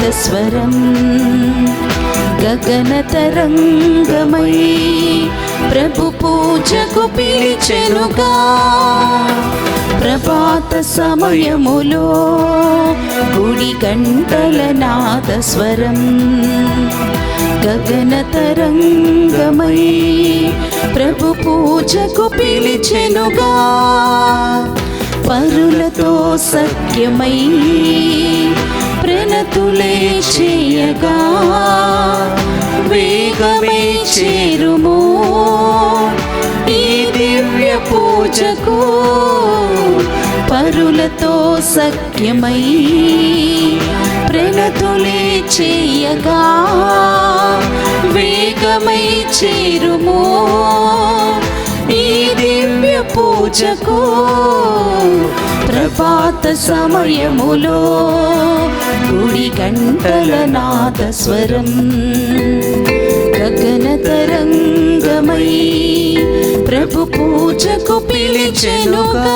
నాదస్వరం గగన తరంగమై ప్రభు పూజకు పిలిచెనుగా. ప్రభాత సమయములో గుడి గంటల నాదస్వరం గగన తరంగమై ప్రభు పూజకు పిలిచెనుగా. పరులతో సఖ్యమై ప్రణతులే చేయగా వేగమే చేరుము ఈ దివ్య పూజకు. పరులతో సఖ్యమై ప్రణతులే చేయగా వేగమై చేరుము ఈ దివ్య పూజకు. ప్రభాత సమయములో గుడి గంటల నాదస్వరం గగన తరంగమై ప్రభు పూజకు పిలిచెనుగా.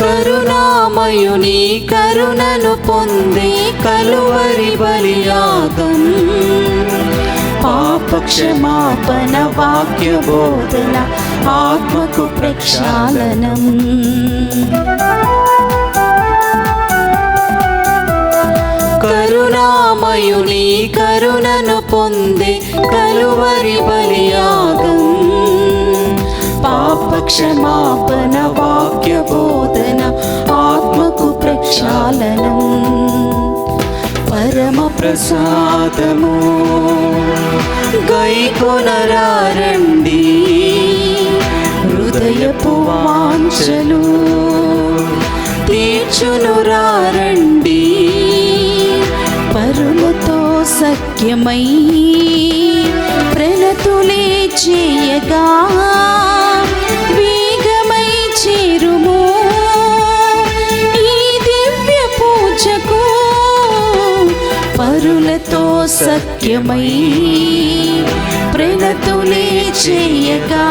కరుణామయుని కరుణను పొందే కలువరి బలియాగం పాపక్షమాపణ వాక్య బోధన ఆత్మకు ప్రక్షాళనం. కరుణామయుని కరుణను పొందే కలువరి బలియాగం పాపక్షమాపణ వాక్య బోధన ఆత్మకు ప్రక్షాళనం. పరమ ప్రసాదము గైకొనరారండి హృదయపు వాంఛలు తీర్చునురారండి. పరులతో సఖ్యమై ప్రణతులే చేయగా వేగమై చేరుము ఈ దివ్య పూజకు. పరులతో సఖ్యమై ప్రణతులే చేయగా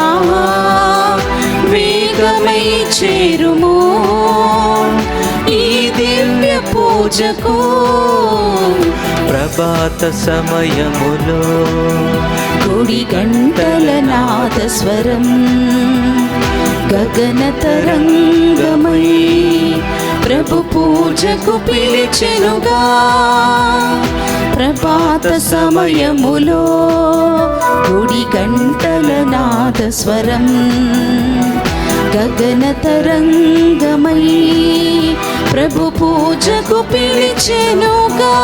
వేగమై చేరుము ఈ దివ్య పూజకు. ప్రభాత సమయములో గుడి గంటల నాదస్వరం గగన తరంగమై ప్రభు పూజకు పిలిచెనుగా. ప్రభాత సమయములో గుడి గంటల నాదస్వరం గగన తరంగమై ప్రభు పూజకు పిలిచెనుగా.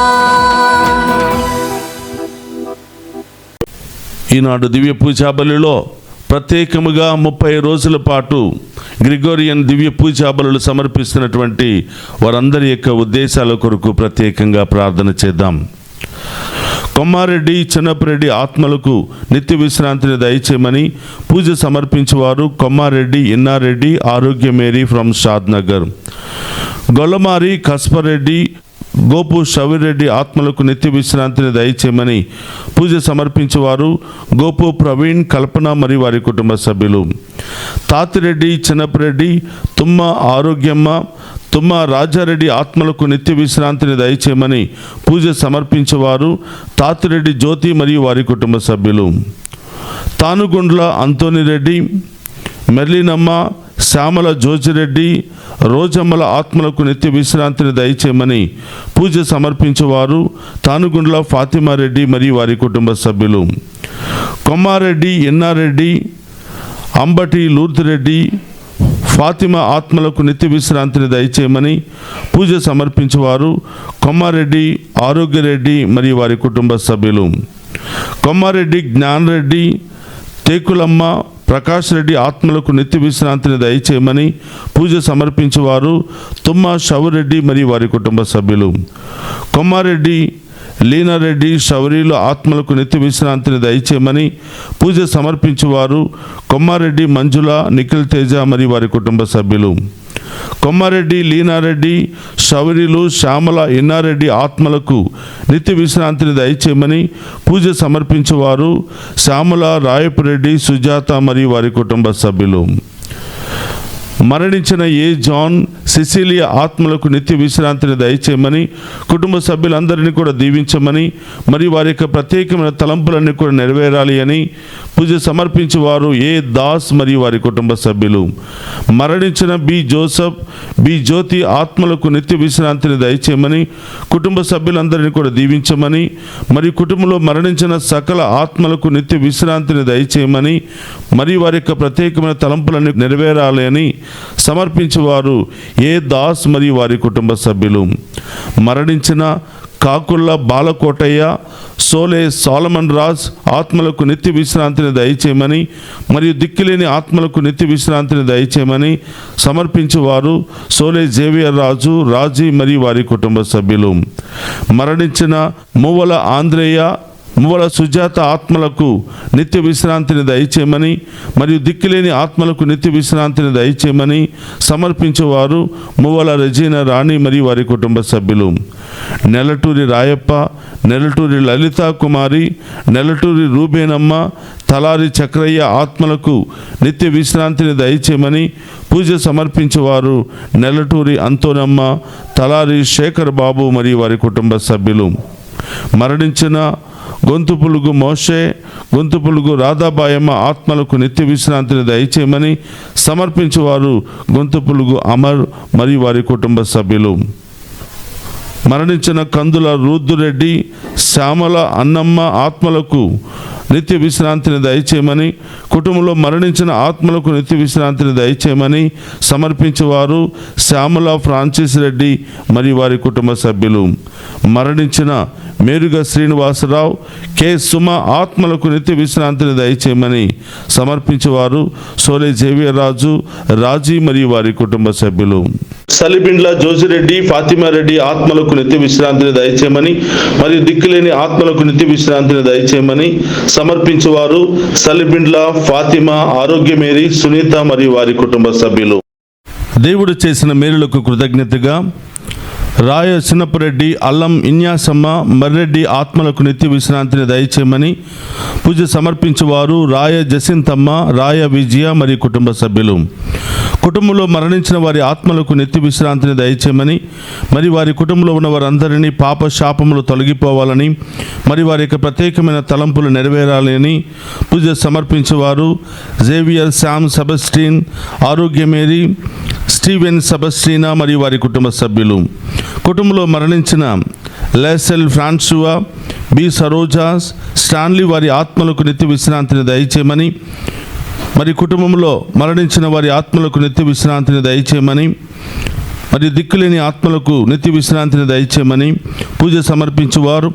ఈనాడు దివ్య పూజా బలిలో ప్రత్యేకముగా 30 రోజుల పాటు గ్రిగోరియన్ దివ్య పూజా బలులు సమర్పిస్తున్నటువంటి వారందరి యొక్క ఉద్దేశాల కొరకు ప్రత్యేకంగా ప్రార్థన చేద్దాం. కొమ్మారెడ్డి చిన్నపరెడ్డి ఆత్మలకు నిత్య విశ్రాంతిని దయచేయమని పూజ సమర్పించేవారు కొమ్మారెడ్డి ఎన్నారెడ్డి ఆరోగ్య మేరీ ఫ్రమ్ షాద్ నగర్. గొల్లమారి కస్పరెడ్డి గోపు షవిరెడ్డి ఆత్మలకు నిత్య విశ్రాంతిని దయచేయమని పూజ సమర్పించేవారు గోపు ప్రవీణ్ కల్పన మరియు వారి కుటుంబ సభ్యులు. తాతిరెడ్డి చిన్నపరెడ్డి తుమ్మ ఆరోగ్యమ్మ తుమ్మ రాజారెడ్డి ఆత్మలకు నిత్య విశ్రాంతిని దయచేయమని పూజ సమర్పించేవారు తాతిరెడ్డి జ్యోతి మరియు వారి కుటుంబ సభ్యులు. తానుగుండ్ల అంతోనిరెడ్డి మెర్లినమ్మ శ్యామల జోజిరెడ్డి రోజమ్మల ఆత్మలకు నిత్య విశ్రాంతిని దయచేయమని పూజ సమర్పించేవారు తానుగుండ్ల ఫాతిమారెడ్డి మరియు వారి కుటుంబ సభ్యులు. కొమ్మారెడ్డి ఎన్నారెడ్డి అంబటి లూర్తిరెడ్డి ఫాతిమా ఆత్మలకు నిత్య విశ్రాంతిని దయచేయమని పూజ సమర్పించేవారు కొమ్మారెడ్డి ఆరోగ్యరెడ్డి మరియు వారి కుటుంబ సభ్యులు. కొమ్మారెడ్డి జ్ఞానరెడ్డి తేకులమ్మ ప్రకాష్ రెడ్డి ఆత్మలకు నిత్య విశ్రాంతిని దయచేయమని పూజ సమర్పించేవారు తుమ్మ షవురెడ్డి మరియు వారి కుటుంబ సభ్యులు. కొమ్మారెడ్డి లీనారెడ్డి శౌరీలు ఆత్మలకు నిత్య విశ్రాంతిని దయచేయమని పూజ సమర్పించేవారు కొమ్మారెడ్డి మంజుల, నిఖిల్ తేజ మరియు వారి కుటుంబ సభ్యులు. కొమ్మారెడ్డి, లీనారెడ్డి శౌరీలు, శ్యామల, ఇన్నారెడ్డి ఆత్మలకు నిత్య విశ్రాంతిని దయచేయమని పూజ సమర్పించేవారు శ్యామల, రాయపురెడ్డి, సుజాత మరియు వారి కుటుంబ సభ్యులు. మరణించిన ఏ జాన్, సిసిలియా ఆత్మలకు నిత్య విశ్రాంతిని దయచేయమని కుటుంబ సభ్యులందరినీ కూడా దీవించమని మరియు వారి యొక్క ప్రత్యేకమైన తలంపులన్నీ కూడా నెరవేరాలి అని పూజ సమర్పించేవారు ఏ దాస్ మరియు వారి కుటుంబ సభ్యులు. మరణించిన బి జోసఫ్, బి జ్యోతి ఆత్మలకు నిత్య విశ్రాంతిని దయచేయమని కుటుంబ సభ్యులందరినీ కూడా దీవించమని మరియు కుటుంబంలో మరణించిన సకల ఆత్మలకు నిత్య విశ్రాంతిని దయచేయమని మరియు వారి యొక్క ప్రత్యేకమైన తలంపులన్నీ నెరవేరాలి అని సమర్పించేవారు ఏ దాస్ మరియు వారి కుటుంబ సభ్యులు. మరణించిన కాకుళ్ళ బాలకోటయ్య, సోలే సాలమన్ రాజ్ ఆత్మలకు నిత్య విశ్రాంతిని దయచేయమని మరియు దిక్కులేని ఆత్మలకు నిత్య విశ్రాంతిని దయచేయమని సమర్పించేవారు సోలే జేవియర్ రాజు, రాజీ మరియు వారి కుటుంబ సభ్యులు. మరణించిన మువ్వల ఆంధ్రేయ, మువ్వల సుజాత ఆత్మలకు నిత్య విశ్రాంతిని దయచేయమని మరియు దిక్కులేని ఆత్మలకు నిత్య విశ్రాంతిని దయచేయమని సమర్పించేవారు మువ్వల రెజీనా రాణి మరియు వారి కుటుంబ సభ్యులు. నెలటూరి రాయప్ప, నెలటూరి లలిత కుమారి, నెలటూరి రూబేనమ్మ, తలారి చక్రయ్య ఆత్మలకు నిత్య విశ్రాంతిని దయచేయమని పూజ సమర్పించేవారు నెలటూరి అంతోనమ్మ, తలారి శేఖర్ బాబు మరియు వారి కుటుంబ సభ్యులు. మరణించిన గొంతుపులుగు మోషే, గొంతుపులుగు రాధాబాయమ్మ ఆత్మలకు నిత్య విశ్రాంతిని దయచేయమని సమర్పించేవారు గొంతుపులుగు అమర్ మరియు వారి కుటుంబ సభ్యులు. మరణించిన కందుల రూద్దురెడ్డి, శ్యామల, అన్నమ్మ ఆత్మలకు నిత్య విశ్రాంతిని దయచేయమని కుటుంబంలో మరణించిన ఆత్మలకు నిత్య విశ్రాంతిని దయచేయమని సమర్పించేవారు శ్యామల, ఫ్రాన్సిస్ రెడ్డి మరియు వారి కుటుంబ సభ్యులు. మరణించిన మేరుగ శ్రీనివాసరావు, కె సుమ ఆత్మలకు నిత్య విశ్రాంతిని దయచేయమని సమర్పించేవారు సోలే జేవియర్ రాజు, రాజీ మరియు వారి కుటుంబ సభ్యులు. సలిబిండ్ల జోజిరెడ్డి, ఫాతిమారెడ్డి ఆత్మలకు నిత్య విశ్రాంతిని దయచేయమని మరియు దిక్కులేని ఆత్మలకు నిత్య విశ్రాంతిని దయచేయమని సమర్పించేవారు సలిబిండ్ల ఫాతిమా, ఆరోగ్యమేరి, సునీత మరియు వారి కుటుంబ సభ్యులు. దేవుడు చేసిన మేలులకు కృతజ్ఞతగా రాయ చిన్నపురెడ్డి, అల్లం ఇన్యాసమ్మ, మర్రెడ్డి ఆత్మలకు నిత్య విశ్రాంతిని దయచేయమని పూజ సమర్పించేవారు రాయ జసింతమ్మ, రాయ విజయ మరియు కుటుంబ సభ్యులు. కుటుంబంలో మరణించిన వారి ఆత్మలకు నిత్య విశ్రాంతిని దయచేయమని మరి వారి కుటుంబంలో ఉన్న వారందరినీ పాప శాపములు తొలగిపోవాలని మరి వారి యొక్క ప్రత్యేకమైన తలంపులు నెరవేరాలని పూజ సమర్పించేవారు జేవియర్ శామ్ సెబస్టిన్, ఆరోగ్యమేరి, స్టీవెన్ సెబస్టినా మరియు వారి కుటుంబ సభ్యులు. కుటుంబంలో మరణించిన లెసెల్ ఫ్రాన్సువా, బి సరోజా, స్టాన్లీ వారి ఆత్మలకు నిత్య విశ్రాంతిని దయచేయమని మరి కుటుంబంలో మరణించిన వారి ఆత్మలకు నిత్య విశ్రాంతిని దయచేయమని మరి దిక్కులేని ఆత్మలకు నిత్య విశ్రాంతిని దయచేయమని పూజ సమర్పించేవారు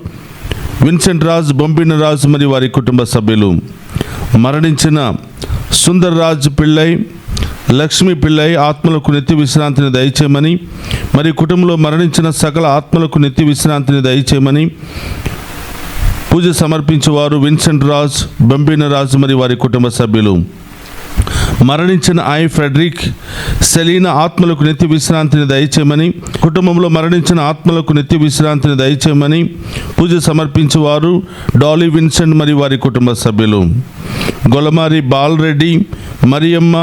విన్సెంట్ రాజ్, బొంబిన రాజ్ మరియు వారి కుటుంబ సభ్యులు. మరణించిన సుందర్ రాజ్ పిళ్ళై, లక్ష్మీ పిళ్ళై ఆత్మలకు నిత్య విశ్రాంతిని దయచేయమని మరి కుటుంబంలో మరణించిన సకల ఆత్మలకు నిత్య విశ్రాంతిని దయచేయమని పూజ సమర్పించేవారు విన్సెంట్ రాజ్, బొంబిన రాజ్ మరియు వారి కుటుంబ సభ్యులు. మరణించిన ఐ ఫ్రెడరిక్, సెలీనా ఆత్మలకు నిత్య విశ్రాంతిని దయచేయమని కుటుంబంలో మరణించిన ఆత్మలకు నిత్య విశ్రాంతిని దయచేయమని పూజ సమర్పించేవారు డాలీ విన్సెంట్ మరియు వారి కుటుంబ సభ్యులు. గొలమారి బాలరెడ్డి, మరియమ్మ,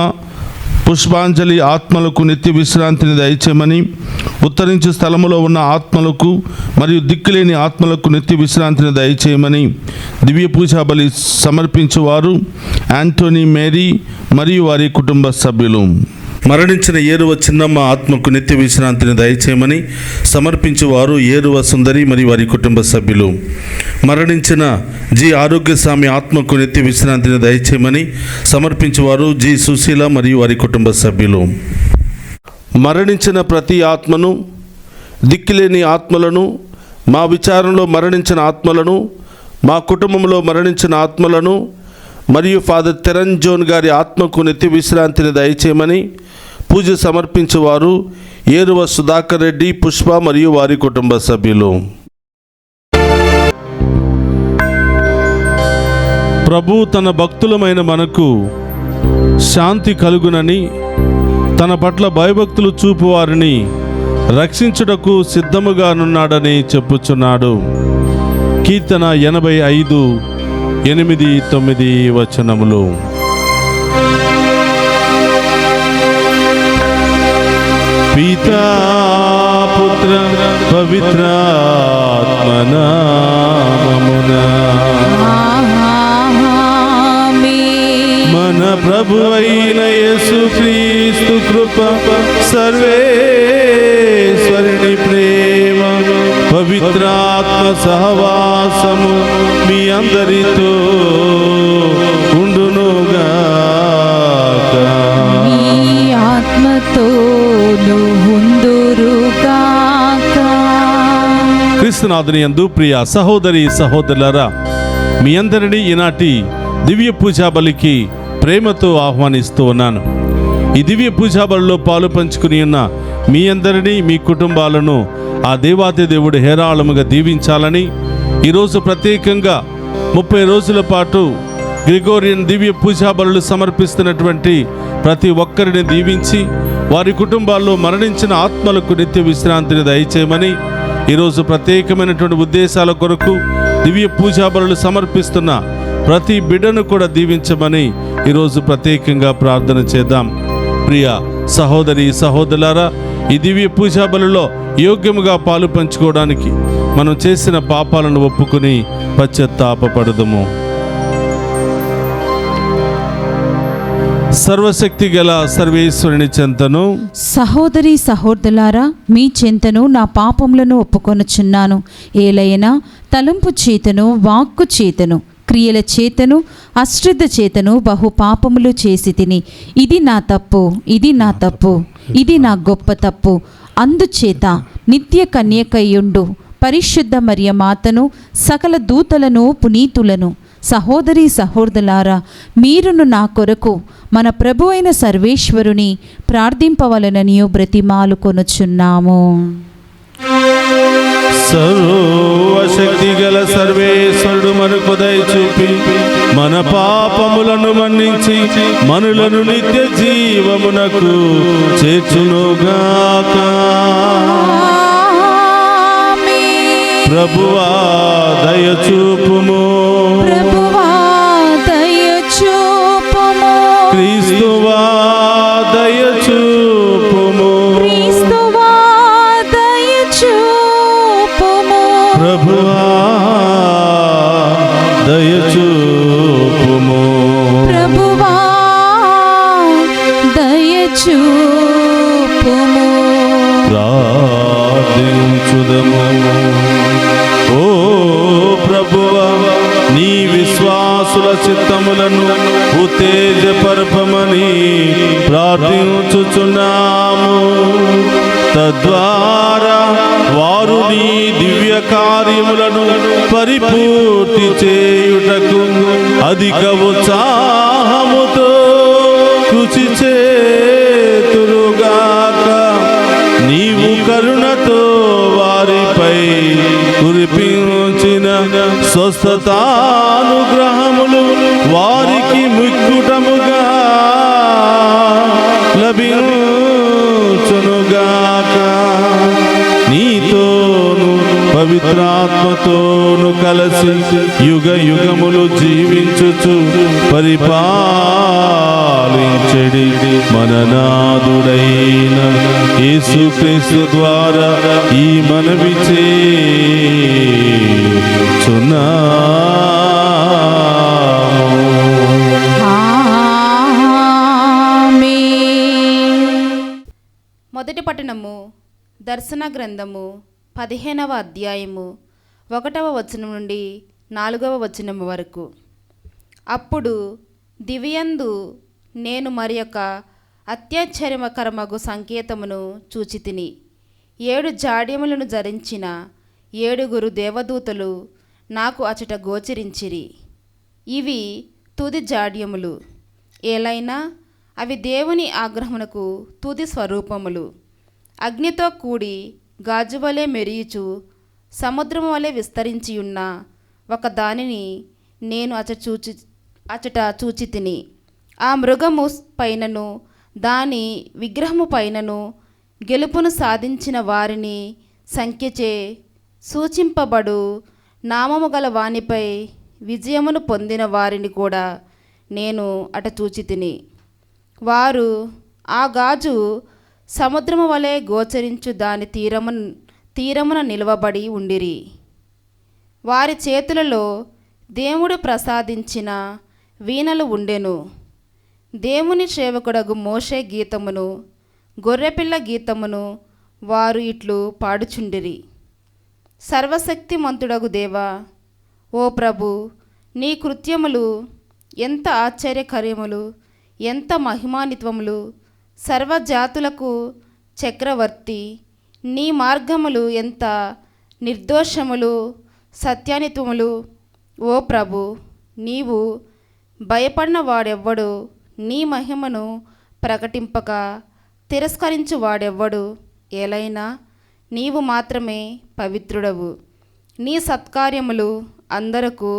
పుష్పాంజలి ఆత్మలకు నిత్య విశ్రాంతిని దయచేయమని ఉత్తరించు స్థలములో ఉన్న ఆత్మలకు మరియు దిక్కులేని ఆత్మలకు నిత్య విశ్రాంతిని దయచేయమని దివ్య పూజా బలి సమర్పించేవారు యాంటోనీ మేరీ మరియు వారి కుటుంబ సభ్యులు. మరణించిన ఏరువ చిన్నమ్మ ఆత్మకు నిత్య విశ్రాంతిని దయచేయమని సమర్పించేవారు ఏరువ సుందరి మరియు వారి కుటుంబ సభ్యులు. మరణించిన జి ఆరోగ్యస్వామి ఆత్మకు నిత్య విశ్రాంతిని దయచేయమని సమర్పించేవారు జి సుశీల మరియు వారి కుటుంబ సభ్యులు. మరణించిన ప్రతి ఆత్మను, దిక్కులేని ఆత్మలను, మా విచారణలో మరణించిన ఆత్మలను, మా కుటుంబంలో మరణించిన ఆత్మలను మరియు ఫాదర్ తెరన్ జోన్ గారి ఆత్మకు నిత్య విశ్రాంతిని దయచేయమని పూజ సమర్పించేవారు ఏరువ సుధాకర్ రెడ్డి, పుష్ప మరియు వారి కుటుంబ సభ్యులు. ప్రభు తన భక్తులమైన మనకు శాంతి కలుగునని, తన పట్ల భయభక్తులు చూపు వారిని రక్షించుటకు సిద్ధముగానున్నాడని చెప్పుచున్నాడు. కీర్తన 85, 8, 9 వచనములు. పితా పుత్ర పవిత్రాత్మ నామమున మన ప్రభు అయిన యేసుక్రీస్తు కృప, సర్వేశ్వరుని ప్రేమ, పవిత్రాత్మ సహవాసము మీ అందరితో ఉండునుగాక. మీ ఆత్మతోను ఉందురుగాక. క్రీస్తునాథుని యందు ప్రియ సహోదరి సహోదరులారా, మీ అందరినీ ఈనాటి దివ్య పూజా బలికి ప్రేమతో ఆహ్వానిస్తూ ఉన్నాను. ఈ దివ్య పూజా బలిలో పాలు పంచుకుని ఉన్న మీ అందరినీ, మీ కుటుంబాలను ఆ దేవాది దేవుడు హేరాళముగా దీవించాలని, ఈరోజు ప్రత్యేకంగా 30 రోజుల పాటు గ్రిగోరియన్ దివ్య పూజా బలులు సమర్పిస్తున్నటువంటి ప్రతి ఒక్కరిని దీవించి, వారి కుటుంబాల్లో మరణించిన ఆత్మలకు నిత్య విశ్రాంతిని దయచేయమని, ఈరోజు ప్రత్యేకమైనటువంటి ఉద్దేశాల కొరకు దివ్య పూజా బలులు సమర్పిస్తున్న ప్రతి బిడ్డను కూడా దీవించమని ఈరోజు ప్రత్యేకంగా ప్రార్థన చేద్దాం. ప్రియ సహోదరి సహోదరులారా, ఈ దివ్య పూజా బలిలో యోగ్యముగా పాలు పంచుకోవడానికి మనం చేసిన పాపాలను ఒప్పుకొని పశ్చాత్తాపపడదుము. సర్వశక్తి గల సర్వేశ్వరుని చెంతను, సహోదరి సహోదరులారా, మీ చెంతను నా పాపములను ఒప్పుకొనుచున్నాను. ఏలైనా తలంపు చేతను, వాక్కు చేతను, క్రియల చేతను, అశ్రద్ధ చేతను బహు పాపములు చేసి తిని, ఇది నా తప్పు, ఇది నా తప్పు, ఇది నా గొప్ప తప్పు. అందుచేత నిత్య కన్యకయ్యుండు పరిశుద్ధ మరియ మాతను, సకల దూతలను, పునీతులను, సహోదరి సహోదరులారా, మీరును నా కొరకు మన ప్రభు అయిన సర్వేశ్వరుని ప్రార్థింపవలనని బ్రతిమాలు కొనుచున్నాము. సర్వశక్తి గల సర్వేశ్వరుడు మనకు దయ చూపి మన పాపములను మన్నించి మనులను నిత్య జీవమునకు చేర్చునుగాక. ప్రభువా దయ చూపుము, ప్రభువా దయ చూపుము, క్రీస్తువా దయ చూపుము, క్రీస్తువా దయ చూపుము, ప్రభువా దయ చూపుము, ప్రభువా దయ చూపుము. ప్రార్థించుదము. ఓ ప్రభువా, నీ విశ్వాసుల చిత్తములను ఉత్తేజపరపమని ప్రార్థించుచున్నాము. తద్వారా వారు నీ దివ్య కార్యములను పరిపూర్తి చేయుటకు అధిక ఉత్సాహముతో కృషి చేతురుగాక. నీవు కరుణతో వారిపై కురిపించిన స్వస్థతానుగ్రహములు వారికి ముక్కుటముగా లభించునుగాక. నీతోను పవిత్రాత్మతోను కలసి యుగ యుగములు జీవించుచు పరిపాలించెడి మన నాథుడైన యేసుక్రీస్తు ద్వారా ఈ మనవి మొదటి పట్టణము దర్శన గ్రంథము 15వ అధ్యాయము 1వ వచనం నుండి 4వ వచనం వరకు. అప్పుడు దివ్యందు నేను మరి యొక్క అత్యాశ్చర్యకరమగు సంకేతమును చూచి తిని, 7 జాడ్యములను ధరించిన 7 దేవదూతలు నాకు అచట గోచరించిరి. ఇవి తుది జాడ్యములు, ఏలైనా అవి దేవుని ఆగ్రహమునకు తుది స్వరూపములు. అగ్నితో కూడి గాజువలే మెరియుచు సముద్రము వలె విస్తరించియున్న ఒక దానిని నేను అచట చూచితిని. ఆ మృగము పైనను దాని విగ్రహము పైనను గెలుపును సాధించిన వారిని సంఖ్యచే సూచింపబడు నామము గల వానిపై విజయమును పొందిన వారిని కూడా నేను అట చూచితిని. వారు ఆ గాజు సముద్రము వలె గోచరించు దాని తీరమున నిలవబడి ఉండిరి. వారి చేతులలో దేవుడు ప్రసాదించిన వీణలు ఉండెను. దేవుని సేవకుడగు మోషే గీతమును గొర్రెపిల్ల గీతమును వారు ఇట్లు పాడుచుండిరి. సర్వశక్తిమంతుడగు దేవా, ఓ ప్రభు, నీ కృత్యములు ఎంత ఆశ్చర్యకరములు, ఎంత మహిమాన్వితములు! సర్వజాతులకు చక్రవర్తి, నీ మార్గములు ఎంత నిర్దోషములు, సత్యానిత్వములు! ఓ ప్రభు, నీవు భయపడిన వాడెవ్వడు? నీ మహిమను ప్రకటింపక తిరస్కరించు వాడెవ్వడు? ఏలైనా నీవు మాత్రమే పవిత్రుడవు. నీ సత్కార్యములు అందరకు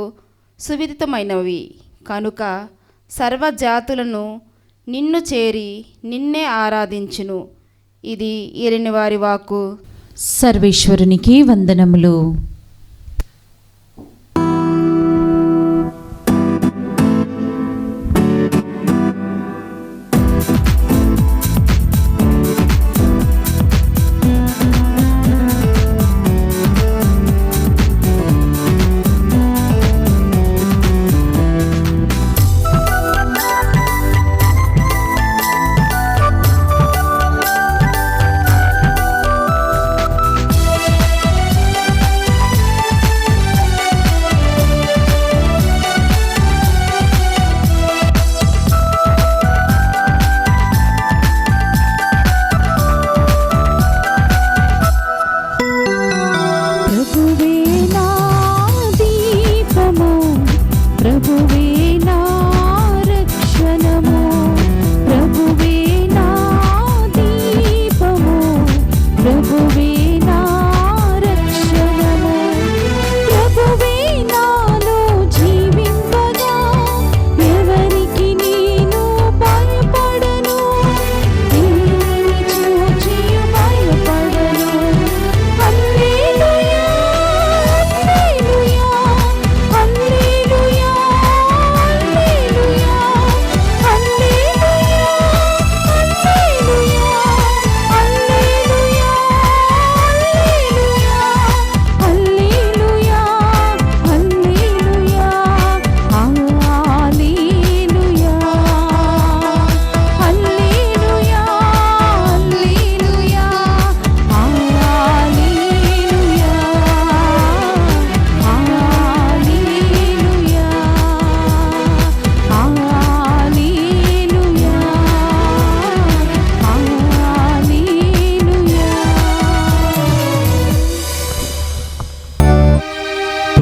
సువిదితమైనవి కనుక సర్వజాతులను నిన్ను చేరి నిన్నే ఆరాధించును. ఇది ఏలిన వారి వాక్కు. సర్వేశ్వరునికి వందనములు.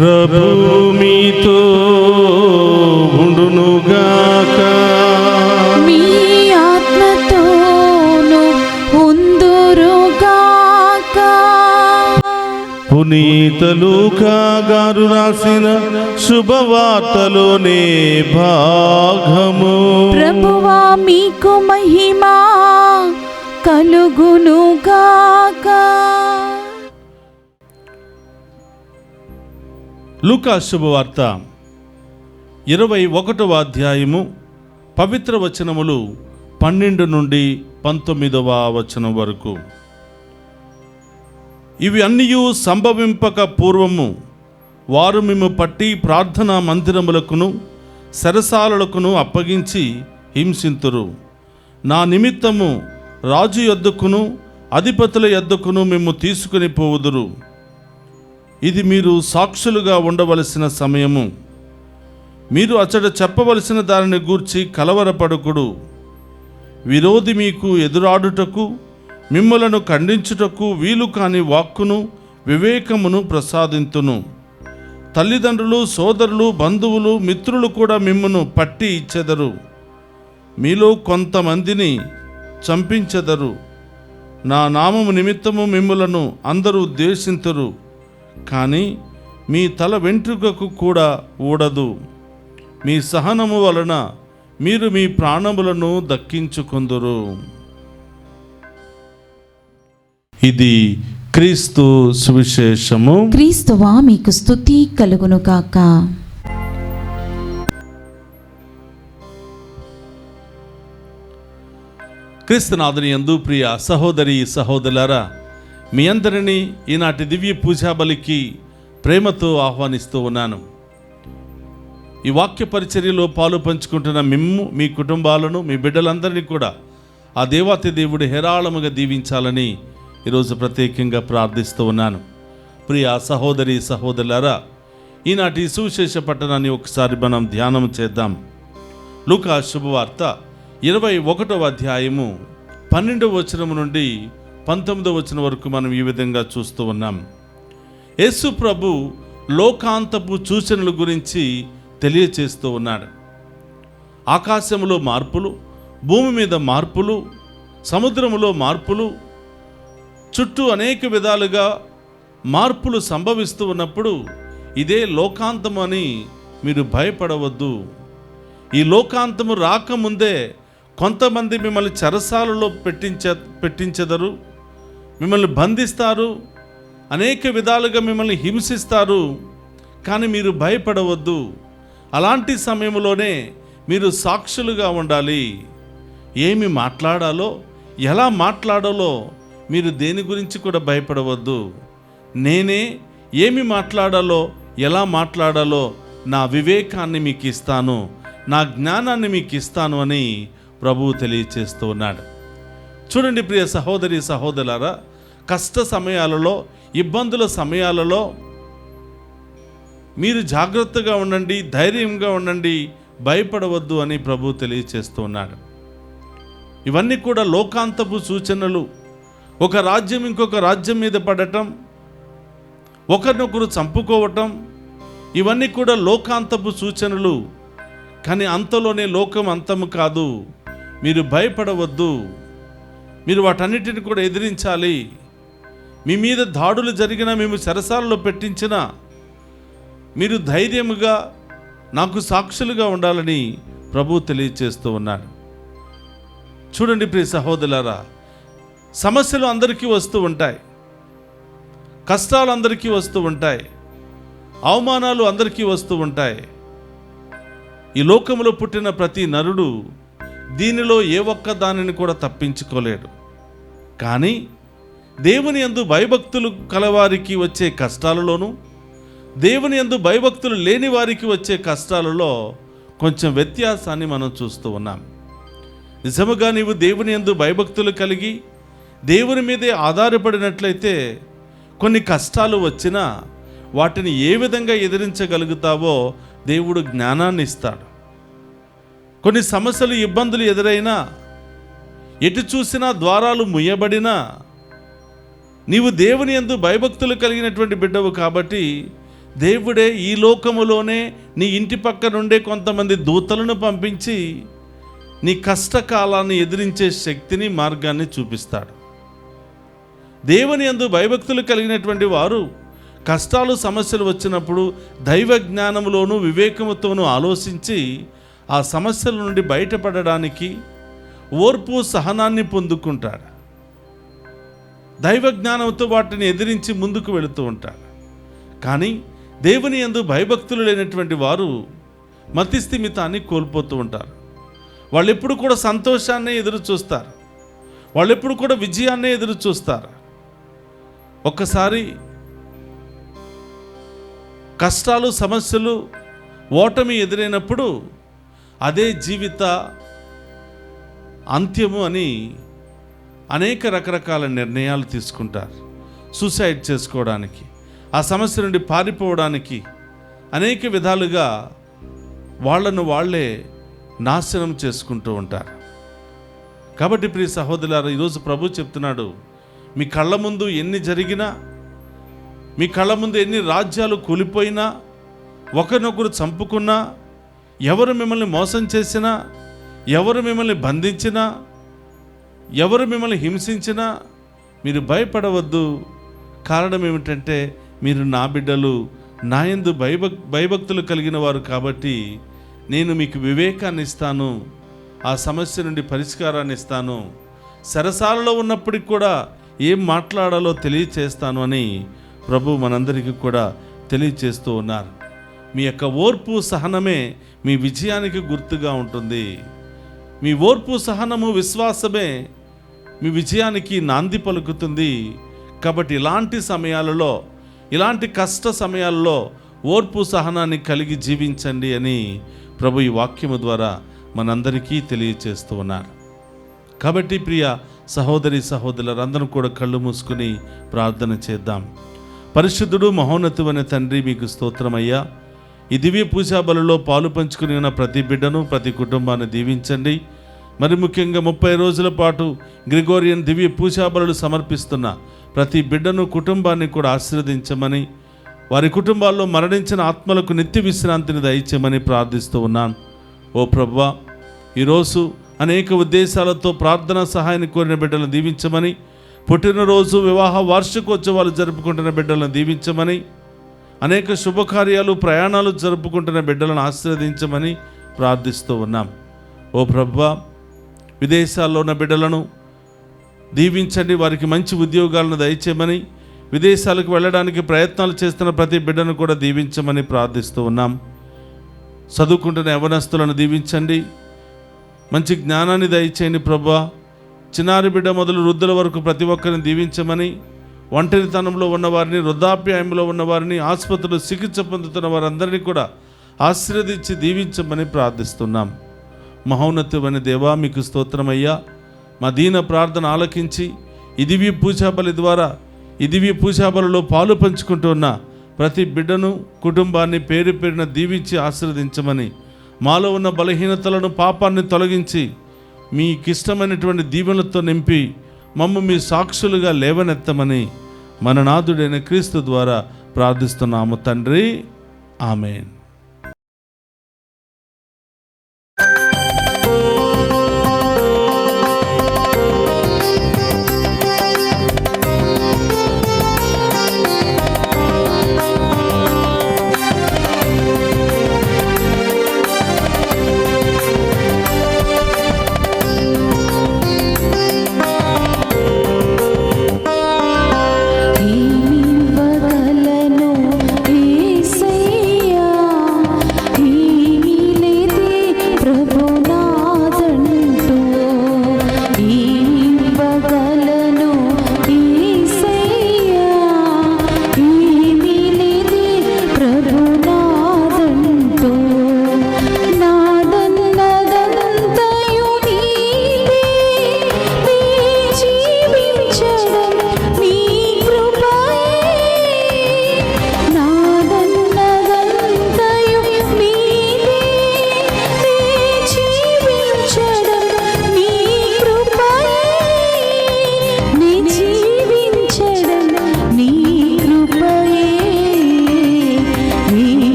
ప్రభు మీతో ఉండునుగాక. మీ ఆత్మతోను ఉందురుగాక. పునీత లూకా గారు రాసిన శుభవార్తలోనే భాగము. ప్రభువా మీకు మహిమా కలుగునుగాక. లూకా శుభవార్త 21వ అధ్యాయము పవిత్ర వచనములు 12 నుండి 19వ వచనం వరకు. ఇవి అన్నియు సంభవింపక పూర్వము వారు మిమ్ము పట్టి ప్రార్థనా మందిరములకును సరసాలకును అప్పగించి హింసింతురు. నా నిమిత్తము రాజు యొద్దకును అధిపతుల యొద్దకును మిమ్ము తీసుకుని పోవుదురు. ఇది మీరు సాక్షులుగా ఉండవలసిన సమయము. మీరు అచ్చట చెప్పవలసిన దానిని గూర్చి కలవరపడుకుడు. విరోధి మీకు ఎదురాడుటకు మిమ్ములను ఖండించుటకు వీలు కాని వాక్కును వివేకమును ప్రసాదింతును. తల్లిదండ్రులు, సోదరులు, బంధువులు, మిత్రులు కూడా మిమ్మును పట్టి ఇచ్చెదరు. మీలో కొంతమందిని చంపించెదరు. నా నామము నిమిత్తము మిమ్ములను అందరూ ద్వేషింతురు. కానీ మీ తల వెంట్రుకకు కూడా ఊడదు. మీ సహనము వలన మీరు మీ ప్రాణములను దక్కించుకొందురు. ఇది క్రీస్తు సువిశేషము. క్రీస్తువా మీకు స్తుతి కలుగును గాక. క్రీస్తునాథుని యందు ప్రియ సహోదరి సహోదరులారా, మీ అందరినీ ఈనాటి దివ్య పూజాబలికి ప్రేమతో ఆహ్వానిస్తూ ఉన్నాను. ఈ వాక్య పరిచర్యలో పాలు పంచుకుంటున్న మిమ్ము, మీ కుటుంబాలను, మీ బిడ్డలందరినీ కూడా ఆ దేవాతి దేవుడు హేరాళముగా దీవించాలని ఈరోజు ప్రత్యేకంగా ప్రార్థిస్తూ ఉన్నాను. ప్రియ సహోదరి సహోదరులారా, ఈనాటి సువిశేష పట్టణాన్ని ఒకసారి మనం ధ్యానం చేద్దాం. లూకా శుభవార్త 21వ అధ్యాయము 12వ వచనం నుండి 19వ వచనం వరకు మనం ఈ విధంగా చూస్తూ ఉన్నాం. యేసు ప్రభు లోకాంతపు సూచనల గురించి తెలియచేస్తూ ఉన్నాడు. ఆకాశంలో మార్పులు, భూమి మీద మార్పులు, సముద్రములో మార్పులు, చుట్టూ అనేక విధాలుగా మార్పులు సంభవిస్తూ ఉన్నప్పుడు ఇదే లోకాంతము అని మీరు భయపడవద్దు. ఈ లోకాంతము రాకముందే కొంతమంది మిమ్మల్ని చెరసాలలో పెట్టించెదరు, మిమ్మల్ని బంధిస్తారు, అనేక విధాలుగా మిమ్మల్ని హింసిస్తారు. కానీ మీరు భయపడవద్దు. అలాంటి సమయంలోనే మీరు సాక్షులుగా ఉండాలి. ఏమి మాట్లాడాలో, ఎలా మాట్లాడాలో మీరు దేని గురించి కూడా భయపడవద్దు. నేనే ఏమి మాట్లాడాలో, ఎలా మాట్లాడాలో నా వివేకాన్ని మీకు ఇస్తాను, నా జ్ఞానాన్ని మీకు ఇస్తాను అని ప్రభువు తెలియచేస్తూ ఉన్నాడు. చూడండి ప్రియ సహోదరి సహోదరులారా, కష్ట సమయాలలో, ఇబ్బందుల సమయాలలో మీరు జాగ్రత్తగా ఉండండి, ధైర్యంగా ఉండండి, భయపడవద్దు అని ప్రభువు తెలియచేస్తూ ఉన్నాడు. ఇవన్నీ కూడా లోకాంతపు సూచనలు. ఒక రాజ్యం ఇంకొక రాజ్యం మీద పడటం, ఒకరినొకరు చంపుకోవటం, ఇవన్నీ కూడా లోకాంతపు సూచనలు. కానీ అంతలోనే లోకం అంతము కాదు. మీరు భయపడవద్దు. మీరు వాటన్నిటిని కూడా ఎదిరించాలి. మీ మీద దాడులు జరిగినా, మేము చెరసాలలో పెట్టించినా మీరు ధైర్యముగా నాకు సాక్షులుగా ఉండాలని ప్రభువు తెలియచేస్తూ ఉన్నాడు. చూడండి ప్రియ సహోదరులారా, సమస్యలు అందరికీ వస్తూ ఉంటాయి, కష్టాలు అందరికీ వస్తూ ఉంటాయి, అవమానాలు అందరికీ వస్తూ ఉంటాయి. ఈ లోకంలో పుట్టిన ప్రతి నరుడు దీనిలో ఏ ఒక్క దానిని కూడా తప్పించుకోలేడు. కానీ దేవుని యందు భయభక్తులు కలవారికి వచ్చే కష్టాలలోనూ, దేవుని యందు భయభక్తులు లేని వారికి వచ్చే కష్టాలలో కొంచెం వ్యత్యాసాన్ని మనం చూస్తూ ఉన్నాం. నిజముగా నీవు దేవుని యందు భయభక్తులు కలిగి దేవుని మీదే ఆధారపడినట్లయితే కొన్ని కష్టాలు వచ్చినా వాటిని ఏ విధంగా ఎదిరించగలుగుతావో దేవుడు జ్ఞానాన్ని ఇస్తాడు. కొన్ని సమస్యలు, ఇబ్బందులు ఎదురైనా, ఎటు చూసినా ద్వారాలు ముయ్యబడినా, నీవు దేవుని యందు భయభక్తులు కలిగినటువంటి బిడ్డవు కాబట్టి దేవుడే ఈ లోకములోనే నీ ఇంటి పక్క నుండే కొంతమంది దూతలను పంపించి నీ కష్టకాలాన్ని ఎదిరించే శక్తిని, మార్గాన్ని చూపిస్తాడు. దేవుని యందు భయభక్తులు కలిగినటువంటి వారు కష్టాలు, సమస్యలు వచ్చినప్పుడు దైవ జ్ఞానములోను వివేకముతోనూ ఆలోచించి ఆ సమస్యల నుండి బయటపడడానికి ఓర్పు, సహనాన్ని పొందుకుంటాడు. దైవ జ్ఞానంతో వాటిని ఎదిరించి ముందుకు వెళుతూ ఉంటాడు. కానీ దేవుని యందు భయభక్తులు లేనటువంటి వారు మతిస్థిమితాన్ని కోల్పోతూ ఉంటారు. వాళ్ళు ఎప్పుడు కూడా సంతోషాన్నే ఎదురు చూస్తారు, వాళ్ళు ఎప్పుడు కూడా విజయాన్నే ఎదురు చూస్తారు. ఒక్కసారి కష్టాలు, సమస్యలు, ఓటమి ఎదురైనప్పుడు అదే జీవిత అంత్యము అని అనేక రకరకాల నిర్ణయాలు తీసుకుంటారు. సూసైడ్ చేసుకోవడానికి, ఆ సమస్య నుండి పారిపోవడానికి అనేక విధాలుగా వాళ్ళను వాళ్ళే నాశనం చేసుకుంటూ ఉంటారు. కాబట్టి ప్రియ సహోదరులారా, ఈరోజు ప్రభు చెప్తున్నాడు, మీ కళ్ళ ముందు ఎన్ని జరిగినా, మీ కళ్ళ ముందు ఎన్ని రాజ్యాలు కూలిపోయినా, ఒకరినొకరు చంపుకున్నా, ఎవరు మిమ్మల్ని మోసం చేసినా, ఎవరు మిమ్మల్ని బంధించినా, ఎవరు మిమ్మల్ని హింసించినా మీరు భయపడవద్దు. కారణం ఏమిటంటే మీరు నా బిడ్డలు, నా యందు భయభక్తులు కలిగిన వారు కాబట్టి నేను మీకు వివేకాన్ని ఇస్తాను, ఆ సమస్య నుండి పరిష్కారాన్ని ఇస్తాను, సరసాలలో ఉన్నప్పటికి కూడా ఏం మాట్లాడాలో తెలియచేస్తాను అని ప్రభు మనందరికీ కూడా తెలియచేస్తూ ఉన్నారు. మీ యొక్క ఓర్పు సహనమే మీ విజయానికి గుర్తుగా ఉంటుంది. మీ ఓర్పు సహనము విశ్వాసమే మీ విజయానికి నాంది పలుకుతుంది. కాబట్టి ఇలాంటి సమయాలలో, ఇలాంటి కష్ట సమయాల్లో ఓర్పు సహనాన్ని కలిగి జీవించండి అని ప్రభు ఈ వాక్యము ద్వారా మనందరికీ తెలియచేస్తూ ఉన్నారు. కాబట్టి ప్రియ సహోదరి సహోదరులందరూ కూడా కళ్ళు మూసుకుని ప్రార్థన చేద్దాం. పరిశుద్ధుడు మహోన్నతుడైన తండ్రి, మీకు స్తోత్రమయ్యా. ఈ దివ్య పూజా బలిలో పాలు పంచుకుని ఉన్న ప్రతి బిడ్డను, ప్రతి కుటుంబాన్ని దీవించండి. మరి ముఖ్యంగా 30 రోజుల పాటు గ్రిగోరియన్ దివ్య పూజా బలులు సమర్పిస్తున్న ప్రతి బిడ్డను, కుటుంబాన్ని కూడా ఆశీర్వదించమని, వారి కుటుంబాల్లో మరణించిన ఆత్మలకు నిత్య విశ్రాంతిని దయచేయమని ప్రార్థిస్తూ ఉన్నాను. ఓ ప్రభువా, ఈరోజు అనేక ఉద్దేశాలతో ప్రార్థనా సహాయాన్ని కోరిన బిడ్డలను దీవించమని, పుట్టినరోజు, వివాహ వార్షికోత్సవాలు జరుపుకుంటున్న బిడ్డలను దీవించమని, అనేక శుభకార్యాలు, ప్రయాణాలు జరుపుకుంటున్న బిడ్డలను ఆశీర్వదించమని ప్రార్థిస్తూ ఉన్నాం. ఓ ప్రభువా, విదేశాల్లో ఉన్న బిడ్డలను దీవించండి, వారికి మంచి ఉద్యోగాలను దయచేయమని, విదేశాలకు వెళ్ళడానికి ప్రయత్నాలు చేస్తున్న ప్రతి బిడ్డను కూడా దీవించమని ప్రార్థిస్తూ ఉన్నాం. చదువుకుంటున్న యవనస్తులను దీవించండి, మంచి జ్ఞానాన్ని దయచేయండి ప్రభువా. చిన్నారి బిడ్డ మొదలు వృద్ధుల వరకు ప్రతి ఒక్కరిని దీవించమని, ఒంటరితనంలో ఉన్నవారిని, వృద్ధాప్యాయంలో ఉన్నవారిని, ఆసుపత్రులు చికిత్స పొందుతున్న వారందరినీ కూడా ఆశీర్వదించి దీవించమని ప్రార్థిస్తున్నాం. మహోన్నతుడైన దేవా, మీకు స్తోత్రమయ్యా. మా దీన ప్రార్థన ఆలకించి ఈ దివ్య పూజా బలి ద్వారా, ఈ దివ్య పూజా బలిలో పాలు పంచుకుంటూ ఉన్న ప్రతి బిడ్డను, కుటుంబాన్ని పేరు పేరున దీవించి ఆశీర్వదించమని, మాలో ఉన్న బలహీనతలను, పాపాన్ని తొలగించి మీకిష్టమైనటువంటి దీవెనలతో నింపి మమ్మ మీ సాక్షులుగా లేవనెత్తమని మన నాథుడైన క్రీస్తు ద్వారా ప్రార్థిస్తున్నాము తండ్రి. ఆమేన్.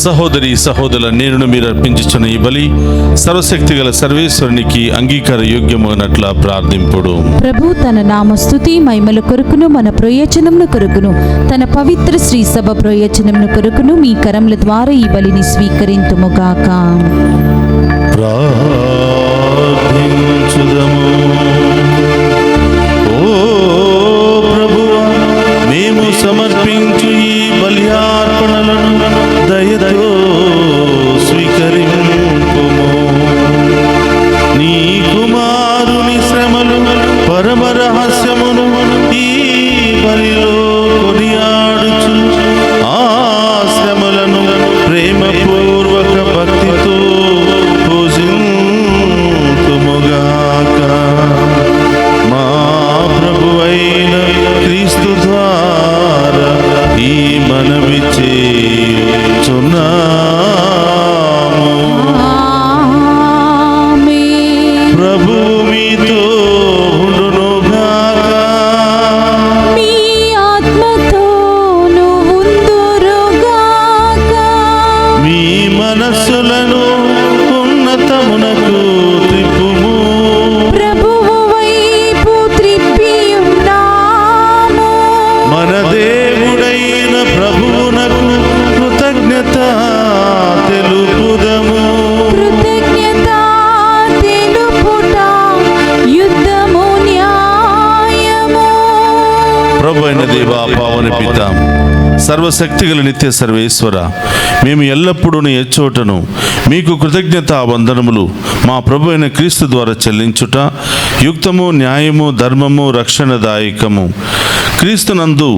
సహోదరి సహోదరుల, నేను మీరు అర్పించుచున్న ఈ బలి సర్వశక్తి గల సర్వేశ్వరునికి అంగీకార యోగ్యమైనట్ల ప్రార్థింపుడు. ప్రభు తన నామ స్తుతి మహిమల కొరకును, మన ప్రయోజనమును కొరకును, తన పవిత్ర శ్రీ సభ ప్రయోజనమును కొరకును మీ కరముల ద్వారా ఈ బలిని స్వీకరింతుముగాక. ప్రార్థించుదము. ఓ ప్రభువా, మేము సమర్పించు ఈ బలియార్పణలను దయతో స్వీకరింపుము. నీ కుమారుని శ్రమలు పరమ రహస్యమును ఈ బలిలో కొనియాడుచు ఆ శ్రమలను ప్రేమపూర్వక భక్తితో పూజింతుముగాక. మా ప్రభువైన క్రీస్తు ద్వారా ఈ మనవి చేయుచున్నాము. ఆమేన్. ప్రభువు మీతో ఉండునుగాక. మీ ఆత్మతోను ఉందురుగాక. మీ మనస్సులను ఉన్నతమునకు త్రిప్పుము. ప్రభువు వైపు త్రిప్పియున్నాము. మన దేవుడైన ప్రభువునకు కృతజ్ఞత తెలుపుదము. కృతజ్ఞత తెలుపుట యుద్ధము న్యాయము. ప్రభు అయిన దేవా, పావన పిత, సర్వశక్తిగల నిత్య సర్వేశ్వర, మేము ఎల్లప్పుడూ నీ ఎచ్చోటను మీకు కృతజ్ఞత వందనములు మా ప్రభు అయిన క్రీస్తు ద్వారా చెల్లించుట యుక్తము, న్యాయము, ధర్మము, రక్షణదాయకము. క్రీస్తునందు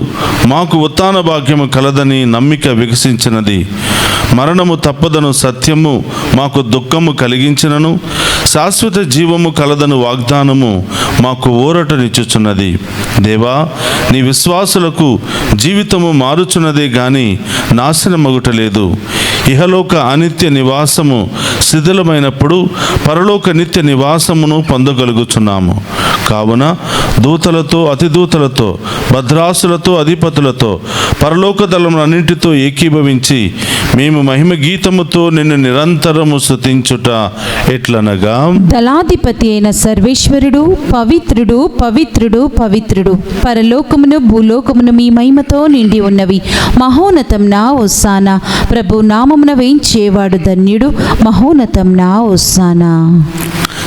మాకు ఉత్థాన భాగ్యము కలదని నమ్మిక వికసించినది. మరణము తప్పదను సత్యము మాకు దుఃఖము కలిగించినను శాశ్వత జీవము కలదను వాగ్దానము మాకు ఊరటనిచ్చుచున్నది. దేవా, నీ విశ్వాసులకు జీవితము మారుచున్నదే గాని నాశనమగుటలేదు. ఇహలోక అనిత్య నివాసము శిథిలమైనప్పుడు పరలోక నిత్య నివాసమును పొందగలుగుచున్నాము. కావున దూతలతో, అతిదూతలతో, భద్రాసులతో, అధిపతులతో, పరలోక దళములన్నింటితో ఏకీభవించి మేము మహిమ గీతముతో నిన్ను నిరంతరము స్తుతించుట ఎట్లనగా, దళాధిపతి అయిన సర్వేశ్వరుడు పవిత్రుడు, పవిత్రుడు, పవిత్రుడు. పరలోకమును భూలోకమును మీ మహిమతో నిండి ఉన్నవి. మహోన్నతం నా ఒస్సానా. ప్రభు నామమున వేయించేవాడు ధన్యుడు. మహోన్నతం నా ఒస్సానా.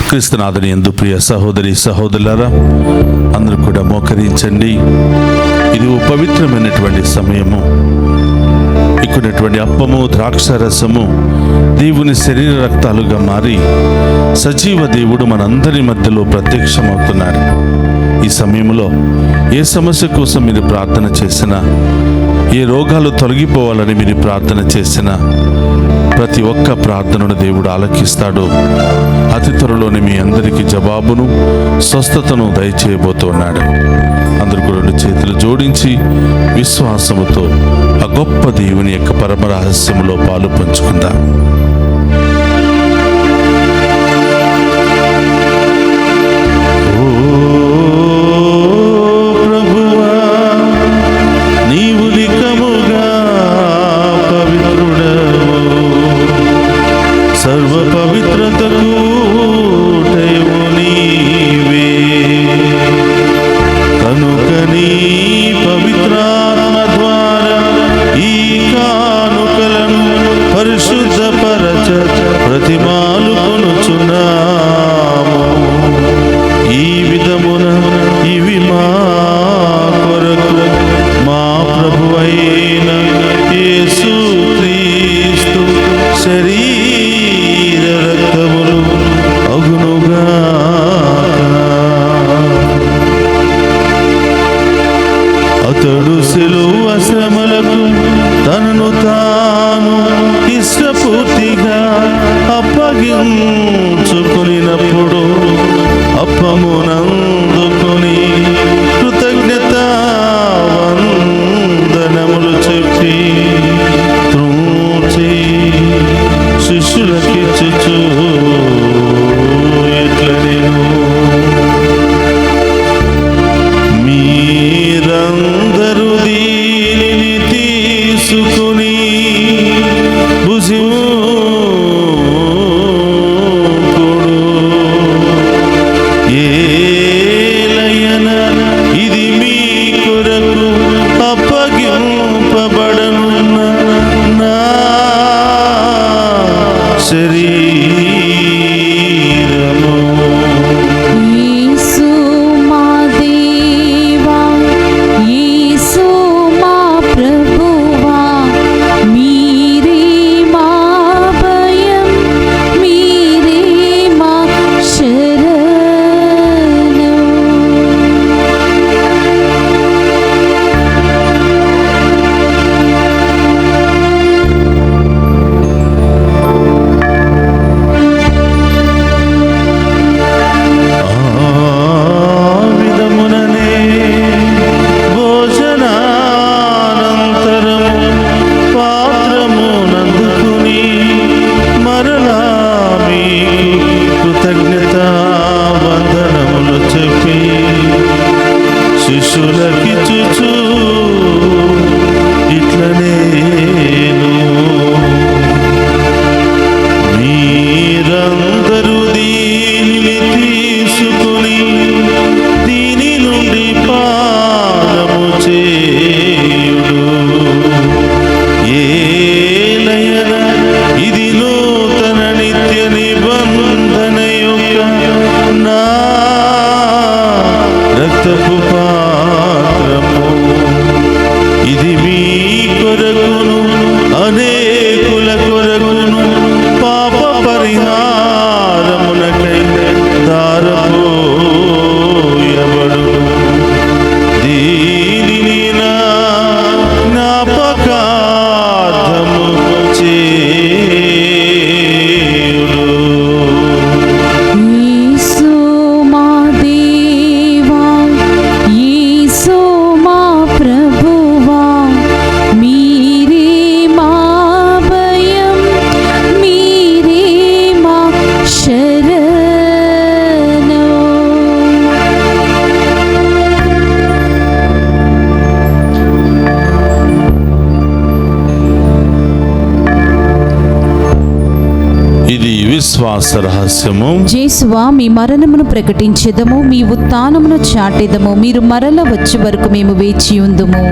క్రీస్తునాథుని యందు ప్రియ సహోదరి సహోదరులారా, అందరూ కూడా మోకరించండి. ఇది ఓ పవిత్రమైనటువంటి సమయము. ఇక్కడటువంటి అప్పము, ద్రాక్ష రసము దేవుని శరీర రక్తాలుగా మారి సజీవ దేవుడు మనందరి మధ్యలో ప్రత్యక్షమవుతున్నాడు. ఈ సమయంలో ఏ సమస్య కోసం మీరు ప్రార్థన చేసినా, ఏ రోగాలు తొలగిపోవాలని మీరు ప్రార్థన చేసినా ప్రతి ఒక్క ప్రార్థనను దేవుడు ఆలకిస్తాడు. అతి త్వరలోనే మీ అందరికీ జవాబును, స్వస్థతను దయచేయబోతున్నాడు. అందరూ రెండు చేతులు జోడించి విశ్వాసముతో ఆ గొప్ప దేవుని యొక్క పరమ రహస్యములో పాలు పంచుకుందాం. సర్వ పవిత్రతకు దైవము నీవే. కనుక నీ పవిత్రాత్మ ద్వారా ఈ కానుకలను పరిశుద్ధపరచ ప్రతిమాలు కొనుచున్నాము. ఈ విధమున ఇవి మా కొరకు మా ప్రభువైన యేసు క్రీస్తు శరీర రక్తములు అగునుగా. అతడు సిలువ శ్రమలకు తనను తాను ఇష్టపూర్తిగా అప్పగించుకునినప్పుడు అప్పమునందుకొని కృతజ్ఞత వందనములు చెప్పి త్రూచి శిష్యులకిచ్చుచు ఎట్లనెను, మీరందరూ దీనిని తీసుకుని భుజించుడు. ఏలయన ఇది మీ కొరకు అప్పగింపబడనున్న నా శరీరము. యేసు మా దేవా, యేసు మా రక్తమును పాప పరిహారమునకై దారపోయబడు. దీనిని నా జ్ఞాపకార్థము చేయుడు. యేసు మా దేవా, యేసు మా ప్రభువా, మీరే మా భయం, మీరే మా శరణు. ఇది విశ్వాస రహస్యము. యేసువా, మీ మరణమును ప్రకటించెదము, మీ ఉత్థానమును చాటెదము. మీరు మరల వచ్చే వరకు మేము వేచి ఉందుము.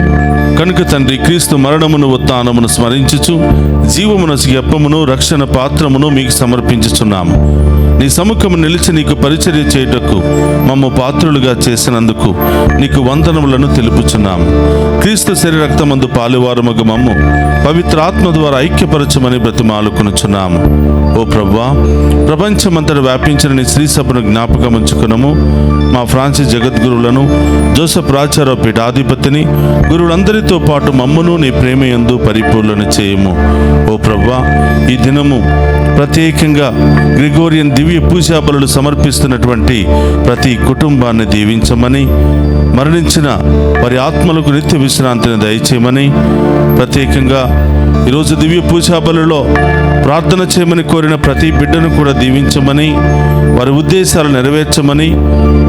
కనుక తండ్రి, క్రీస్తు మరణమును ఉత్థానమును స్మరించుచు జీవమున అప్పమును రక్షణ పాత్రమును మీకు సమర్పించుచున్నాము. నీ సముఖము నిలిచి నీకు పరిచర్య చేయుటకు మమ్ము పాత్రులుగా చేసినందుకు నీకు వందనములను తెలుపుచున్నాము. క్రీస్తు శరీర రక్తమందు పాలువారమగు మమ్ము పవిత్రాత్మ ద్వారా ఐక్యపరచమని బ్రతిమాలుకొనుచున్నాము. ఓ ప్రభువా, ప్రపంచమంతటా వ్యాపించిన నీ శ్రీ సభను జ్ఞాపకం ఉంచుకునము. మా ఫ్రాన్సిస్ జగద్గురువులను, జోసెఫ్ రాచారావు పీఠాధిపతిని, గురువులందరితో పాటు మమ్మును నీ ప్రేమయందు పరిపూర్ణను చేయము. ఓ ప్రభువా, ఈ దినము ప్రత్యేకంగా గ్రిగోరియన్ దివ్య పూజా బలులు సమర్పిస్తున్నటువంటి ప్రతి కుటుంబాన్ని దీవించమని, మరణించిన వారి ఆత్మలకు నిత్య విశ్రాంతిని దయచేయమని, ప్రత్యేకంగా ఈరోజు దివ్య పూజా బలులో ప్రార్థన చేయమని కోరిన ప్రతి బిడ్డను కూడా దీవించమని, వారి ఉద్దేశాలు నెరవేర్చమని,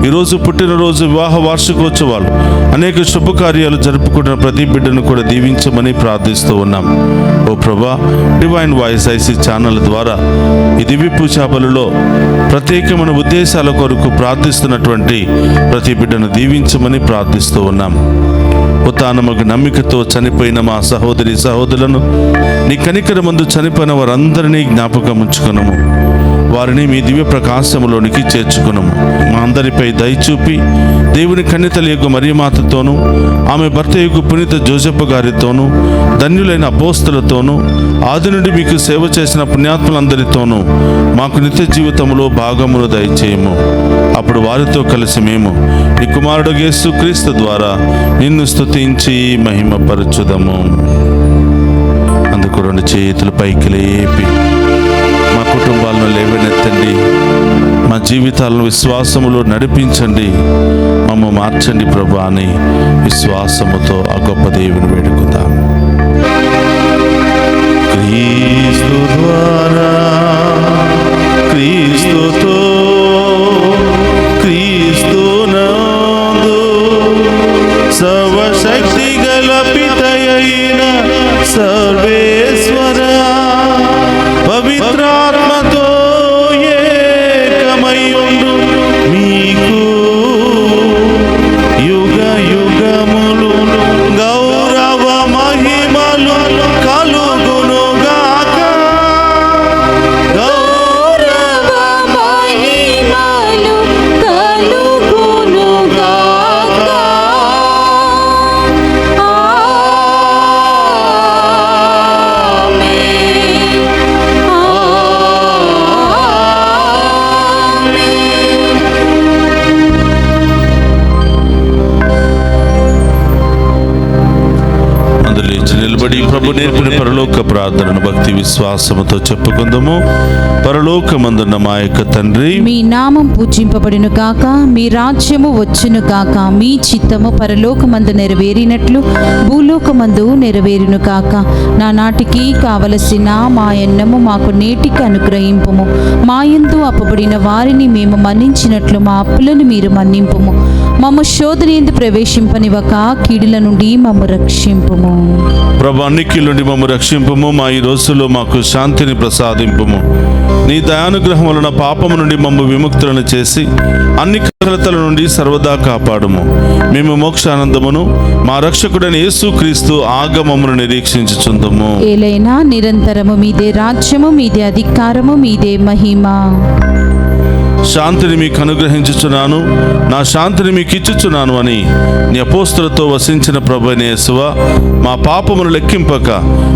ఈరోజు పుట్టినరోజు, వివాహ వార్షికోత్సవాలు, అనేక శుభకార్యాలు జరుపుకుంటున్న ప్రతి బిడ్డను కూడా దీవించమని ప్రార్థిస్తూ ఉన్నాం. ఓ ప్రభా, డివైన్ వాయిస్ ఐసీ ఛానల్ ద్వారా ఈ దివ్య పూజా బలులో ప్రత్యేకమైన ఉద్దేశాల కొరకు ప్రార్థిస్తున్నటువంటి ప్రతి బిడ్డను దీవించమని ప్రార్థిస్తూ ఉన్నాం. ఉత్థానముకు నమ్మికతో చనిపోయిన మా సహోదరి సహోదరులను నీ కనికరమందు చనిపోయిన వారందరినీ జ్ఞాపకం ఉంచుకునము. వారిని మీ దివ్య ప్రకాశములోనికి చేర్చుకునము. మా అందరిపై దయచూపి దేవుని కన్యతల యొక్క మరియమాతతోనూ, ఆమె భర్త యొక్క పునీత జోసెఫ్ గారితోనూ, ధన్యులైన అపోస్తలతోనూ, ఆది నుండి మీకు సేవ చేసిన పుణ్యాత్ములందరితోనూ మాకు నిత్య జీవితంలో భాగమును దయచేయము. అప్పుడు వారితో కలిసి మేము నీ కుమారుడు యేసు క్రీస్తు ద్వారా నిన్ను స్తుతించి మహిమపరచుదము. అందుకు రెండు చేతులు పైకి లేపి మా కుటుంబాలను లేవనెత్తండి. మా జీవితాలను విశ్వాసములో నడిపించండి. మమ్మ మార్చండి ప్రభా అని విశ్వాసముతో ఆ గొప్ప దేవుని వేడుకుందాం. క్రీస్తు ద్వారా, క్రీస్తుతో, క్రీస్తునందు సర్వశక్తి గల పితయైన సర్వేశ్వర పవిత్రాత్మతో ఏకమయుండు మీకు యుగ యుగములు గౌరవ మహిమలు కలుగునుగాక. గౌరవ మహిమలు కలుగునుగాక. నిలబడి ప్రభు నేర్పిన పరలోక ప్రార్థనను భక్తి విశ్వాసముతో చెప్పుకుందాము. పరలోకమందున్న మా యొక్క తండ్రి, మీ నామం పూజింపబడును గాక, మీ రాజ్యము వచ్చును గాక, మీ చిత్తము పరలోకమందు నెరవేరినట్లు భూలోకమందు నెరవేరును గాక. నానాటికి కావలసిన మా అన్నము మాకు నేటికి అనుగ్రహింపుము. మా యందు అప్పబడిన వారిని మేము మన్నించినట్లు మా అప్పులను మీరు మన్నింపుము. మమ్మ శోధన యందు ప్రవేశింపనివ్వక కీడుల నుండి మమ్ము రక్షింపుము. ప్రభు అన్నికీల నుండి మమ్ము రక్షింపుము. మా ఈ రోజుల్లో మాకు శాంతిని ప్రసాదింపుము. నీ దయానుగ్రహం వలన పాపము నుండి మమ్ము విముక్తులను చేసి అన్ని కలతల నుండి సర్వదా కాపాడుము. మేము మోక్షానందమును మా రక్షకుడైన యేసు క్రీస్తు ఆగమమును నిరీక్షించుచుందుము. ఏలైనా నిరంతరము మీదే రాజ్యము, మీదే అధికారము, మీదే మహిమ. శాంతిని మీకు అనుగ్రహించుచున్నాను, నా శాంతిని మీకు ఇచ్చుచున్నాను అని నీ అపోస్తులతో వసించిన ప్రభువైన యేసువా, మా పాపమును లెక్కింపక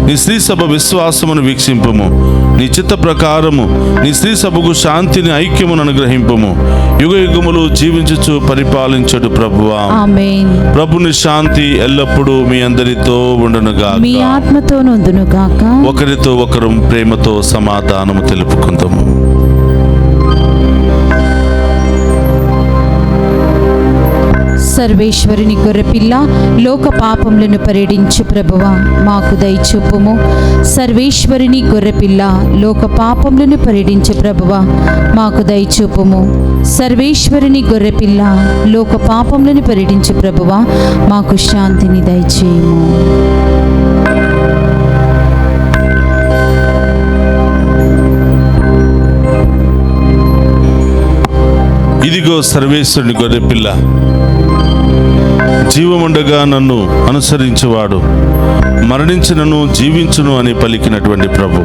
నీ శ్రీ సభ విశ్వాసమును వీక్షింపుము. నీ చిత్త ప్రకారము నీ శ్రీ సభకు శాంతిని, ఐక్యమును అనుగ్రహింపుము. యుగ యుగములు జీవించుచు పరిపాలించడు ప్రభువా. ఆమేన్. ప్రభుని శాంతి ఎల్లప్పుడూ మీ అందరితో ఉండునుగాక. మీ ఆత్మతో నొందునుగాక. ఒకరితో ఒకరు ప్రేమతో సమాధానము తెలుపుకుందాము. సర్వేశ్వరుని గొర్రెపిల్ల, లోక పాపములను పరిడించు ప్రభువా, మాకు దయచూపుము. సర్వేశ్వరుని గొర్రెపిల్ల, లోక పాపములను పరిడించు ప్రభువా, మాకు దయచూపుము. సర్వేశ్వరుని గొర్రెపిల్ల, లోక పాపములను పరిడించు ప్రభువా, మాకు శాంతిని దయచేయము. ఇదిగో సర్వేశ్వరుని గొర్రెపిల్ల, జీవముండగా నన్ను అనుసరించేవాడు మరణించినను జీవించును అని పలికినటువంటి ప్రభు.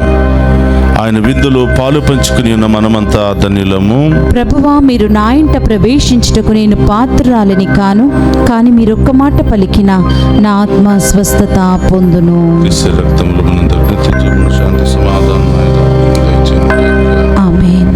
ఆయన విందులో పాలు పంచుకుని ఉన్న మనమంతా ధన్యులము. ప్రభువా, మీరు నా ఇంట ప్రవేశించుటకు నేను పాత్రురాలని కాను, కానీ మీరొక్క మాట పలికిన నా ఆత్మ స్వస్థత పొందును. క్రీస్తు రక్తములో మనందరికీ నిత్య జీవము, శాంతి, సమాధానం దయచేయును. ఆమేన్.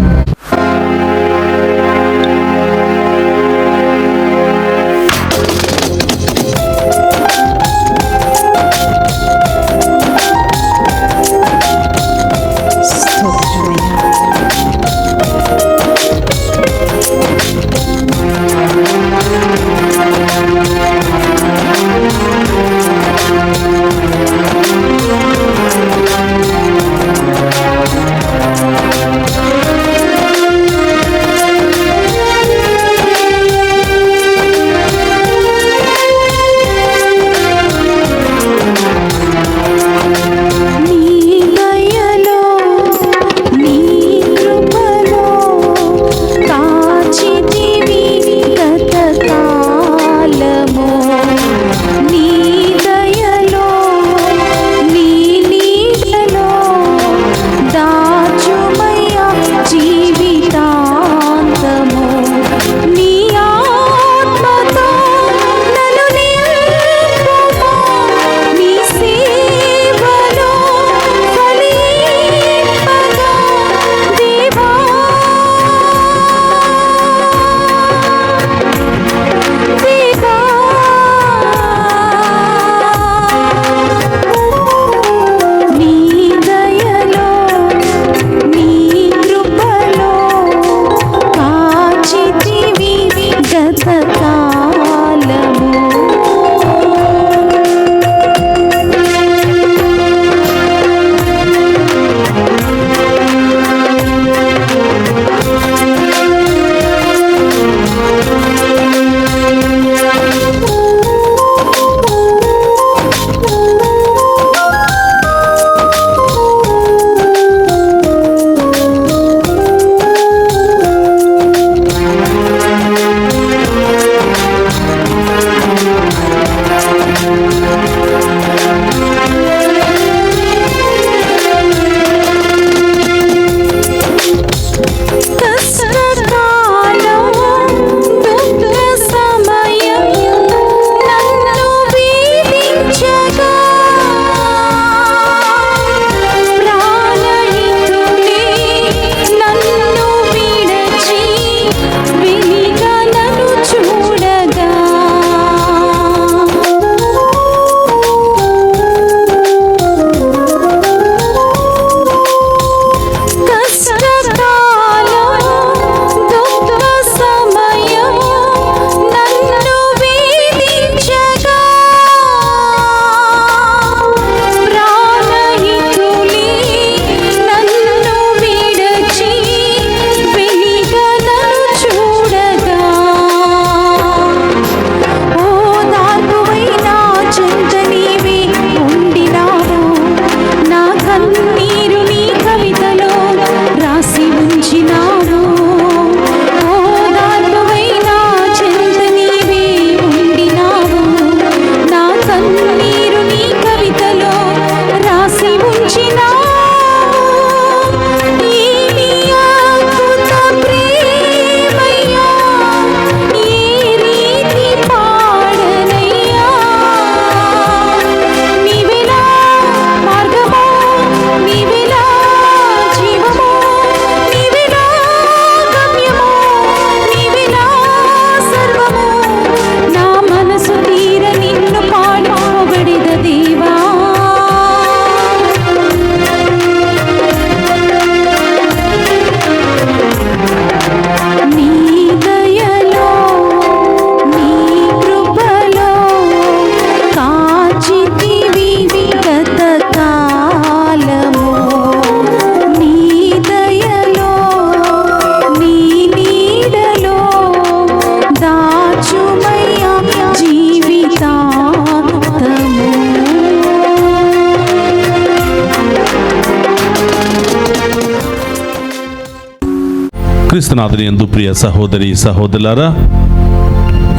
క్రీస్తునాథుని యందు ప్రియ సహోదరి సహోదరులారా,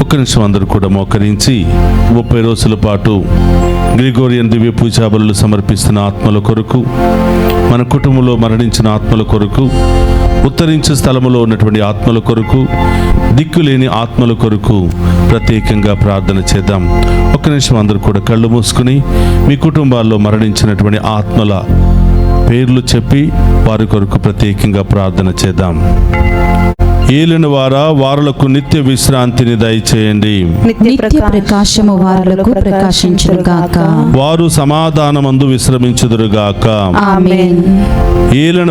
ఒక్క నిమిషం అందరూ కూడా మోకరించి 30 రోజుల పాటు గ్రిగోరియన్ దివ్య పూజా బలులు సమర్పిస్తున్న ఆత్మల కొరకు, మన కుటుంబంలో మరణించిన ఆత్మల కొరకు, ఉత్తరించే స్థలములో ఉన్నటువంటి ఆత్మల కొరకు, దిక్కులేని ఆత్మల కొరకు ప్రత్యేకంగా ప్రార్థన చేద్దాం. ఒక్క నిమిషం అందరూ కూడా కళ్ళు మూసుకుని మీ కుటుంబాల్లో మరణించినటువంటి ఆత్మల పేర్లు చెప్పి వారి కొరకు ప్రత్యేకంగా ప్రార్థన చేద్దాం. ఏలిన వారులకు నిత్య విశ్రాంతిని దయచేయండి. నిత్య ప్రకాశము వారులకు ప్రకాశించునుగాక. వారు సమాధానమందు విశ్రమించుదురుగాక. ఆమేన్. ఏలిన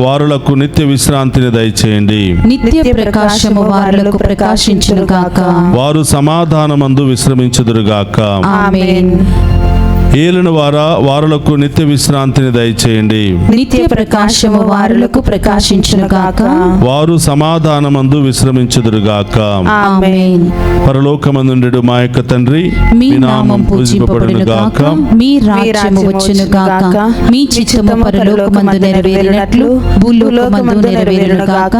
వారులకు నిత్య విశ్రాంతిని దయచేయండి. నిత్య ప్రకాశము వారులకు ప్రకాశించునుగాక. వారు సమాధానమందు విశ్రమించుదురుగాక. ఆమేన్. ఏలిన వారులకు నిత్య విశ్రాంతిని దయచేయండి. నిత్య ప్రకాశము వారులకు ప్రకాశించునుగాక. వారు సమాధానమందు విశ్రమించుదురుగాక. ఆమేన్. పరలోకమందుండెడు మా యొక్క తండ్రి, మీ నామం పూజింపబడునుగాక. మీ రాజ్యము వచ్చునుగాక. మీ చిత్తము పరలోకమందు నెరవేరినట్లు భూలోకమందు నెరవేరునుగాక.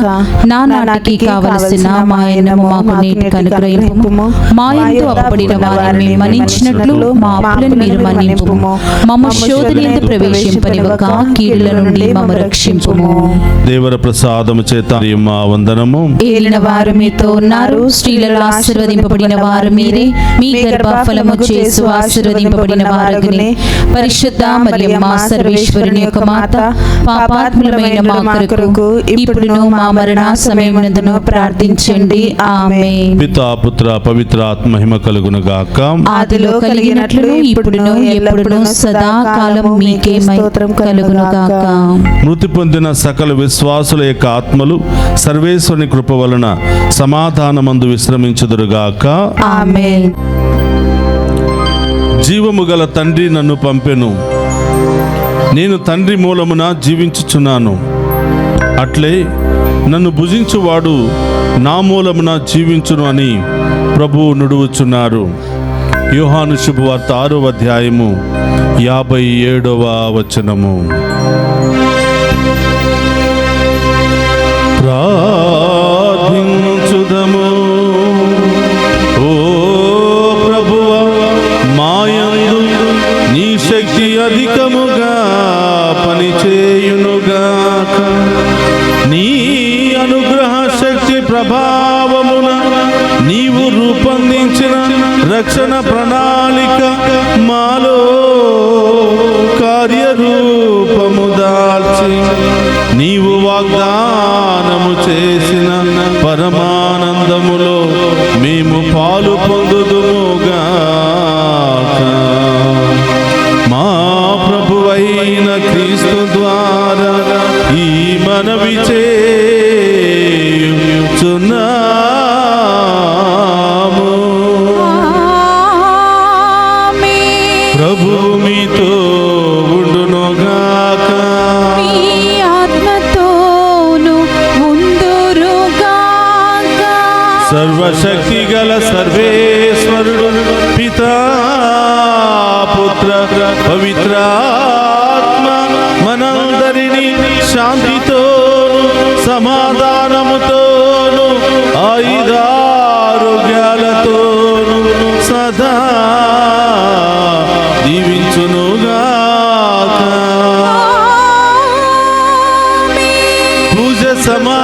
నానాటికి కావలసిన మా అన్నము మాకు నేటికి అనుగ్రహింపుము. మా యందు అప్పడిన వారిని మేము మన్నించినట్లు మా అప్పులను మీరు మన్నింపుము. మమ్మ శోధనయందు ప్రవేశింపనివ్వక కీడుల నుండి మమ్ము రక్షింపుము. దేవర ప్రసాదము చేత మా వందనము. ఏలిన వారు మీతో ఉన్నారు, స్త్రీలలో ఆశీర్వదింపబడిన వారు మీరే. మీ గర్భఫలము చేసు ఆశీర్వదింపబడిన వారగునే. పరిశుద్ధ మరియమ్మ సర్వేశ్వరుని యొక్క మాత, పాపాత్ములమైన మా కొరకు ఇప్పుడును మా మరణ సమయమునందును ప్రార్థించండి. ఆమేన్. పితా పుత్ర పవిత్ర ఆత్మ మహిమ కలుగునుగాక. ఆదిలో కలిగినట్లు ఇప్పుడును ఎప్పుడును సదాకాలం మీకే స్తోత్రం కలుగునుగాక. మృతి పొందిన సకల విశ్వాసుల యొక్క ఆత్మలు సర్వేశ్వరుని కృప వలన సమాధానమందు విశ్రమించుదురుగాక. ఆమేన్. జీవము గల తండ్రి నన్ను పంపెను, నేను తండ్రి మూలమున జీవించుచున్నాను. అట్లే నన్ను భుజించువాడు నా మూలమున జీవించును అని ప్రభువు నుడువుచున్నారు. యోహాను శుభవార్త 6వ అధ్యాయము 57వ వచనము. ప్రార్థించుదము. ఓ ప్రభువా, మాయందు నీ శక్తి అధికముగా పనిచేయునుగాక. నీ అనుగ్రహ శక్తి ప్రభావమున నీవు రూపొందించిన రక్షణ ప్రణాళిక మాలో కార్యరూపము దాల్చి నీవు వాగ్దానము చేసిన పరమానందములో మేము పాలు పొందుదుముగాక. మా ప్రభువైన క్రీస్తు ద్వారా ఈ మనవి చేయుచున్నాము. ప్రభు మీతో ఉండునుగాక. మీ ఆత్మతోను ఉండురుగాక. సర్వశక్తి గల సర్వేశ్వరుడు పితా పుత్ర పవిత్రాత్మ మనందరినీ శాంతితోను సమాధానముతోను ఆయుధారోగ్యాలతోను సదా దీవించునుగాక. పూజ సమాప్తమైనది.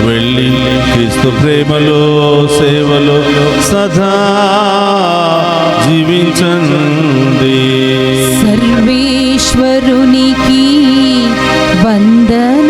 వెళ్ళి క్రీస్తు ప్రేమలో సేవలో సదా జీవించండి. సర్వేశ్వరునికి వందనములు.